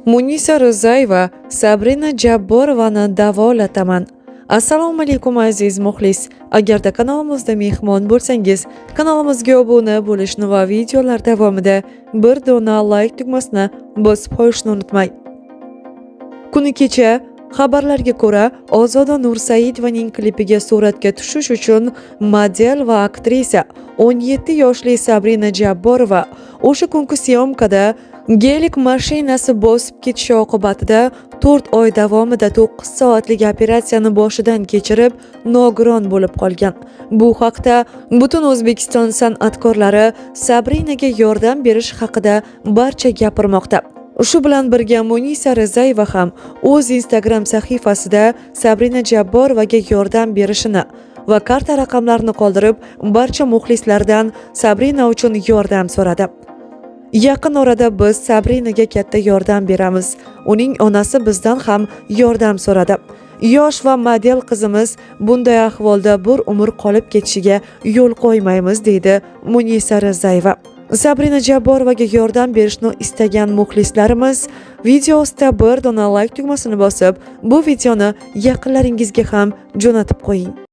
Munisa Rizayeva Sabrina Jabborovani davolataman. Assalomu alaykum aziz muxlis. Agarda kanalimizda mehmon bo'lsangiz, kanalimizga obuna bo'lishni va videolar davomida bir dona like tugmasini bosib qo'yishni unutmang. Kuni kecha xabarlarga ko'ra, Ozoda Nursaidovaning klipiga suratga tushish uchun model va aktrisa 17 yoshli Sabrina Jabborova o'sha kungi syomkada gelik mashinasi bosib ketishi oqibatida 4 oy davomida 9 soatlik operatsiyani boshidan kechirib, nogiron bo'lib qolgan. Bu haqda butun O'zbekiston san'atkorlari Sabrinaga yordam berish haqida barcha gapirmoqda. Shu bilan birga Munisa Rizayeva ham o'z Instagram sahifasida Sabrina Jabborovaga yordam berishini va karta raqamlarini qoldirib, barcha muxlislardan Sabrina uchun yordam so'radi. Yaqin orada biz Sabrinaga katta yordam beramiz. Uning onasi bizdan ham yordam so'radi. Yosh va model qizimiz bunday ahvolda bir umr qolib ketishiga yo'l qo'ymaymiz, deydi Munisa Rizayeva. Sabrina Jabborovaga yordam berishni istagan muxlislarimiz video ostida bir dona like tugmasini bosib, bu videoni yaqinlaringizga ham jo'natib qo'ying.